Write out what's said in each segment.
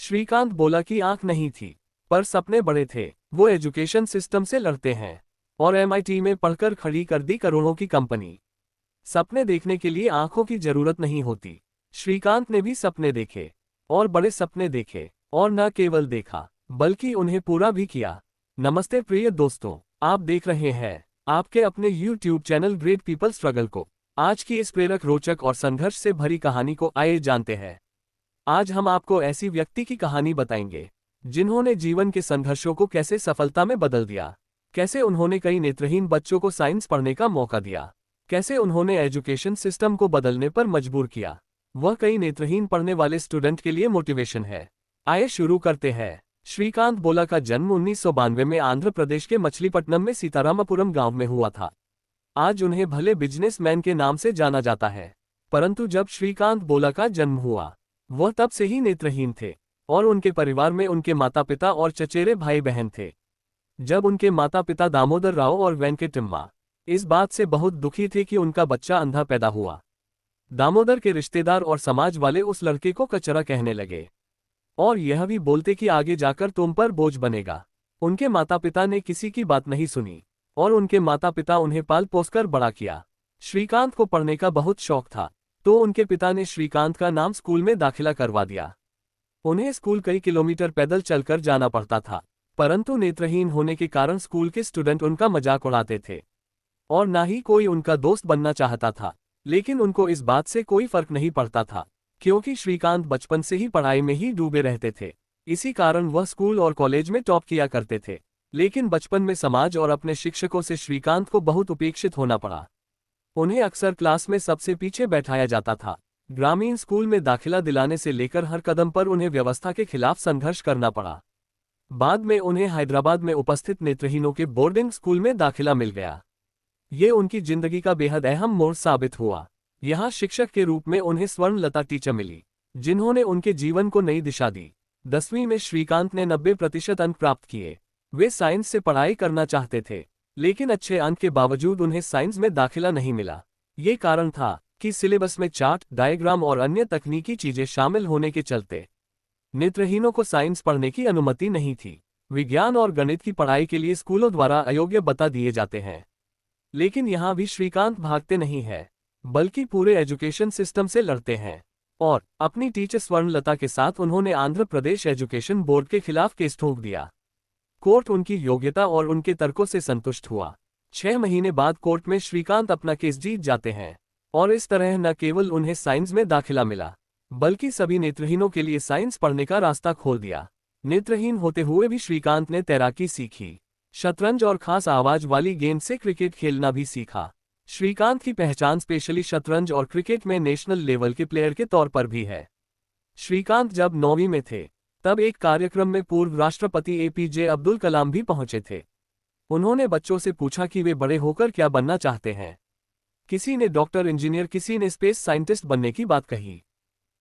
श्रीकांत बोला कि आंख नहीं थी, पर सपने बड़े थे। वो एजुकेशन सिस्टम से लड़ते हैं और एमआईटी में पढ़कर खड़ी कर दी करोड़ों की कंपनी। सपने देखने के लिए आंखों की जरूरत नहीं होती। श्रीकांत ने भी सपने देखे और बड़े सपने देखे, और न केवल देखा बल्कि उन्हें पूरा भी किया। नमस्ते प्रिय दोस्तों, आप देख रहे हैं आपके अपने YouTube channel great people struggle को। आज की इस प्रेरक, रोचक और संघर्ष से भरी कहानी को आइए जानते हैं। आज हम आपको ऐसी व्यक्ति की कहानी बताएंगे जिन्होंने जीवन के संघर्षों को कैसे सफलता में बदल दिया, कैसे उन्होंने कई नेत्रहीन बच्चों को साइंस पढ़ने का मौका दिया, कैसे उन्होंने एजुकेशन सिस्टम को बदलने पर मजबूर किया। वह कई नेत्रहीन पढ़ने वाले स्टूडेंट के लिए मोटिवेशन है। आइए शुरू करते हैं। श्रीकांत बोला का जन्म 1992 में आंध्र प्रदेश के मछलीपट्टनम में सीतारामपुरम गांव में हुआ था। आज उन्हें भले बिजनेसमैन के नाम से जाना जाता है, परंतु जब श्रीकांत बोला का जन्म हुआ वह तब से ही नेत्रहीन थे और उनके परिवार में उनके माता पिता और चचेरे भाई बहन थे। जब उनके माता पिता दामोदर राव और वेंकटम्मा इस बात से बहुत दुखी थे कि उनका बच्चा अंधा पैदा हुआ, दामोदर के रिश्तेदार और समाज वाले उस लड़के को कचरा कहने लगे और यह भी बोलते कि आगे जाकर तुम पर बोझ बनेगा। उनके माता पिता ने किसी की बात नहीं सुनी और उनके माता पिता उन्हें पाल पोसकर बड़ा किया। श्रीकांत को पढ़ने का बहुत शौक था, तो उनके पिता ने श्रीकांत का नाम स्कूल में दाखिला करवा दिया। उन्हें स्कूल कई किलोमीटर पैदल चलकर जाना पड़ता था, परंतु नेत्रहीन होने के कारण स्कूल के स्टूडेंट उनका मजाक उड़ाते थे और ना ही कोई उनका दोस्त बनना चाहता था। लेकिन उनको इस बात से कोई फर्क नहीं पड़ता था, क्योंकि श्रीकांत बचपन से ही पढ़ाई में ही डूबे रहते थे। इसी कारण वह स्कूल और कॉलेज में टॉप किया करते थे। लेकिन बचपन में समाज और अपने शिक्षकों से श्रीकांत को बहुत उपेक्षित होना पड़ा। उन्हें अक्सर क्लास में सबसे पीछे बैठाया जाता था। ग्रामीण स्कूल में दाखिला दिलाने से लेकर हर कदम पर उन्हें व्यवस्था के खिलाफ संघर्ष करना पड़ा। बाद में उन्हें हैदराबाद में उपस्थित नेत्रहीनों के बोर्डिंग स्कूल में दाखिला मिल गया। ये उनकी जिंदगी का बेहद अहम मोड़ साबित हुआ। यहाँ शिक्षक के रूप में उन्हें स्वर्णलता टीचर मिली, जिन्होंने उनके जीवन को नई दिशा दी। 10वीं में श्रीकांत ने 90% अंक प्राप्त किए। वे साइंस से पढ़ाई करना चाहते थे, लेकिन अच्छे अंक के बावजूद उन्हें साइंस में दाखिला नहीं मिला। ये कारण था कि सिलेबस में चार्ट, डायग्राम और अन्य तकनीकी चीजें शामिल होने के चलते नेत्रहीनों को साइंस पढ़ने की अनुमति नहीं थी। विज्ञान और गणित की पढ़ाई के लिए स्कूलों द्वारा अयोग्य बता दिए जाते हैं। लेकिन यहाँ भी श्रीकांत भागते नहीं है, बल्कि पूरे एजुकेशन सिस्टम से लड़ते हैं और अपनी टीचर स्वर्णलता के साथ उन्होंने आंध्र प्रदेश एजुकेशन बोर्ड के खिलाफ केस ठोक दिया। कोर्ट उनकी योग्यता और उनके तर्कों से संतुष्ट हुआ। 6 महीने बाद कोर्ट में श्रीकांत अपना केस जीत जाते हैं और इस तरह न केवल उन्हें साइंस में दाखिला मिला, बल्कि सभी नेत्रहीनों के लिए साइंस पढ़ने का रास्ता खोल दिया। नेत्रहीन होते हुए भी श्रीकांत ने तैराकी सीखी, शतरंज और खास आवाज वाली गेंद से क्रिकेट खेलना भी सीखा। श्रीकांत की पहचान स्पेशली शतरंज और क्रिकेट में नेशनल लेवल के प्लेयर के तौर पर भी है। श्रीकांत जब 9वीं में थे तब एक कार्यक्रम में पूर्व राष्ट्रपति एपीजे अब्दुल कलाम भी पहुंचे थे। उन्होंने बच्चों से पूछा कि वे बड़े होकर क्या बनना चाहते हैं। किसी ने डॉक्टर, इंजीनियर, किसी ने स्पेस साइंटिस्ट बनने की बात कही।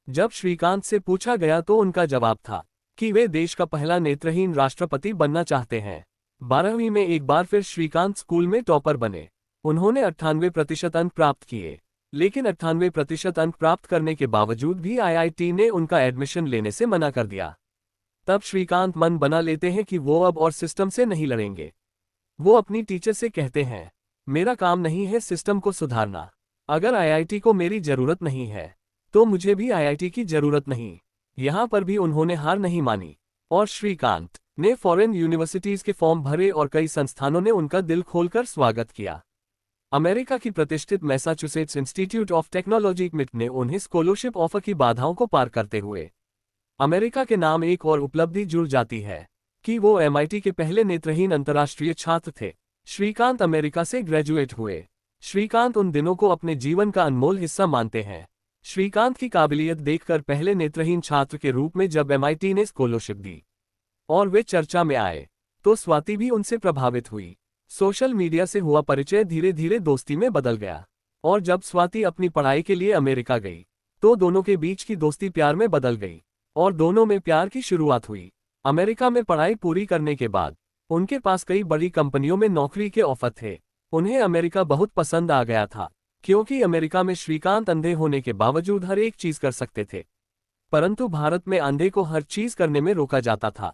जब श्रीकांत से पूछा गया तो उनका जवाब था कि वे देश का पहला नेत्रहीन राष्ट्रपति बनना चाहते हैं। 12वीं में एक बार फिर श्रीकांत स्कूल में टॉपर बने। उन्होंने 98% अंक प्राप्त किए, लेकिन 98% अंक प्राप्त करने के बावजूद भी आईआईटी ने उनका एडमिशन लेने से मना कर दिया। तब श्रीकांत मन बना लेते हैं कि वो अब और सिस्टम से नहीं लड़ेंगे। वो अपनी टीचर से कहते हैं, मेरा काम नहीं है सिस्टम को सुधारना। अगर आईआईटी को मेरी जरूरत नहीं है तो मुझे भी आईआईटी की जरूरत नहीं। यहाँ पर भी उन्होंने हार नहीं मानी और श्रीकांत ने फॉरेन यूनिवर्सिटीज के फॉर्म भरे और कई संस्थानों ने उनका दिल खोलकर स्वागत किया। अमेरिका की प्रतिष्ठित मैसाचुसेट्स इंस्टीट्यूट ऑफ टेक्नोलॉजी मिट ने उन्हें स्कॉलरशिप ऑफर की बाधाओं को पार करते हुए अमेरिका के नाम एक और उपलब्धि जुड़ जाती है कि वो एमआईटी के पहले नेत्रहीन अंतर्राष्ट्रीय छात्र थे। श्रीकांत अमेरिका से ग्रेजुएट हुए। श्रीकांत उन दिनों को अपने जीवन का अनमोल हिस्सा मानते हैं। श्रीकांत की काबिलियत देखकर पहले नेत्रहीन छात्र के रूप में जब एमआईटी ने स्कॉलरशिप दी और वे चर्चा में आए तो स्वाति भी उनसे प्रभावित हुई। सोशल मीडिया से हुआ परिचय धीरे धीरे दोस्ती में बदल गया और जब स्वाति अपनी पढ़ाई के लिए अमेरिका गई तो दोनों के बीच की दोस्ती प्यार में बदल गई और दोनों में प्यार की शुरुआत हुई। अमेरिका में पढ़ाई पूरी करने के बाद उनके पास कई बड़ी कंपनियों में नौकरी के ऑफर थे। उन्हें अमेरिका बहुत पसंद आ गया था, क्योंकि अमेरिका में श्रीकांत अंधे होने के बावजूद हर एक चीज कर सकते थे। परंतु भारत में अंधे को हर चीज करने में रोका जाता था,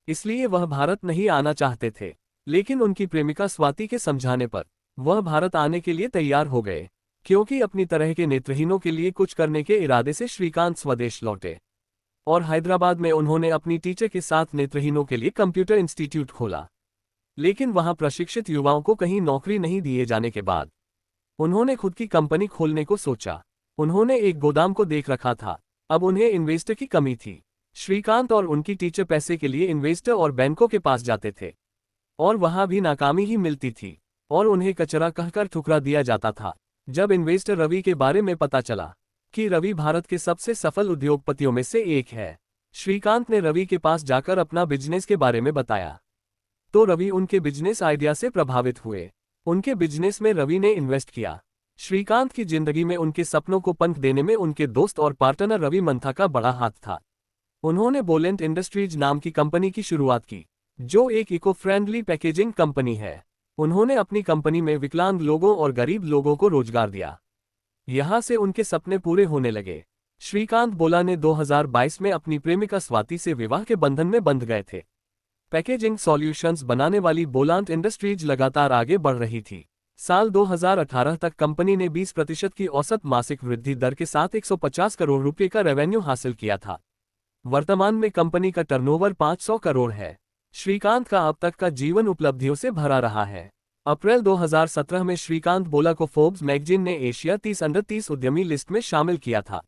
इसलिए वह भारत नहीं आना चाहते थे। लेकिन उनकी प्रेमिका स्वाति के समझाने पर वह भारत आने के लिए तैयार हो गए, क्योंकि अपनी तरह के नेत्रहीनों के लिए कुछ करने के इरादे से श्रीकांत स्वदेश लौटे और हैदराबाद में उन्होंने अपनी टीचर के साथ नेत्रहीनों के लिए कंप्यूटर इंस्टीट्यूट खोला। लेकिन वहां प्रशिक्षित युवाओं को कहीं नौकरी नहीं दिए जाने के बाद उन्होंने खुद की कंपनी खोलने को सोचा। उन्होंने एक गोदाम को देख रखा था, अब उन्हें इन्वेस्टर की कमी थी। श्रीकांत और उनकी टीचर पैसे के लिए इन्वेस्टर और बैंकों के पास जाते थे और वहां भी नाकामी ही मिलती थी और उन्हें कचरा कहकर ठुकरा दिया जाता था। जब इन्वेस्टर रवि के बारे में पता चला कि रवि भारत के सबसे सफल उद्योगपतियों में से एक है, श्रीकांत ने रवि के पास जाकर अपना बिजनेस के बारे में बताया, तो रवि उनके बिजनेस आइडिया से प्रभावित हुए। उनके बिजनेस में रवि ने इन्वेस्ट किया। श्रीकांत की जिंदगी में उनके सपनों को पंख देने में उनके दोस्त और पार्टनर रवि मंथा का बड़ा हाथ था। उन्होंने बोलेंट इंडस्ट्रीज नाम की कंपनी की शुरुआत की, जो एक इको फ्रेंडली पैकेजिंग कंपनी है। उन्होंने अपनी कंपनी में विकलांग लोगों और गरीब लोगों को रोजगार दिया। यहां से उनके सपने पूरे होने लगे। श्रीकांत बोला ने 2022 में अपनी प्रेमिका स्वाति से विवाह के बंधन में बंध गए थे। पैकेजिंग सॉल्यूशंस बनाने वाली बोलांट इंडस्ट्रीज लगातार आगे बढ़ रही थी। साल 2018 तक कंपनी ने 20% की औसत मासिक वृद्धि दर के साथ 150 करोड़ रुपए का रेवेन्यू हासिल किया था। वर्तमान में कंपनी का टर्नओवर 500 करोड़ है। श्रीकांत का अब तक का जीवन उपलब्धियों से भरा रहा है। अप्रैल 2017 में श्रीकांत बोला को फोर्ब्स मैगजीन ने एशिया 30 अंडर 30 उद्यमी लिस्ट में शामिल किया था।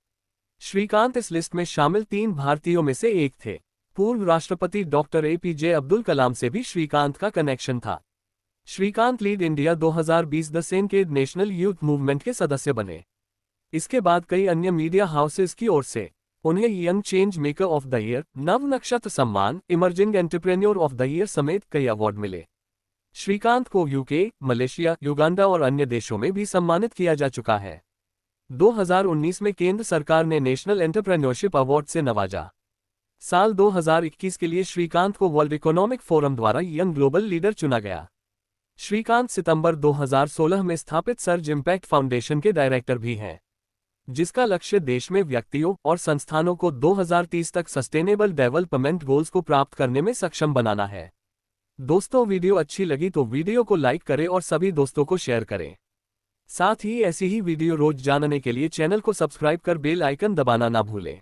श्रीकांत इस लिस्ट में शामिल 3 भारतीयों में से एक थे। पूर्व राष्ट्रपति डॉक्टर APJ अब्दुल कलाम से भी श्रीकांत का कनेक्शन था। श्रीकांत लीड इंडिया 2020 द सेनकेड नेशनल यूथ मूवमेंट के सदस्य बने। इसके बाद कई अन्य मीडिया हाउसेस की ओर से उन्हें young change maker of the year, नव नक्षत्र सम्मान, emerging entrepreneur of the year समेत कई अवार्ड मिले। श्रीकांत को यूके, मलेशिया, युगांडा और अन्य देशों में भी सम्मानित किया जा चुका है। 2019 में केंद्र सरकार ने नेशनल एंटरप्रेन्योरशिप अवार्ड से नवाजा। साल 2021 के लिए श्रीकांत को वर्ल्ड इकोनॉमिक फोरम द्वारा यंग ग्लोबल लीडर चुना गया। श्रीकांत सितंबर 2016 में स्थापित सर्ज इम्पैक्ट फाउंडेशन के डायरेक्टर भी हैं, जिसका लक्ष्य देश में व्यक्तियों और संस्थानों को 2030 तक सस्टेनेबल डेवलपमेंट गोल्स को प्राप्त करने में सक्षम बनाना है। दोस्तों, वीडियो अच्छी लगी तो वीडियो को लाइक करें और सभी दोस्तों को शेयर करें। साथ ही ऐसी ही वीडियो रोज जानने के लिए चैनल को सब्सक्राइब कर बेल आइकन दबाना ना भूलें।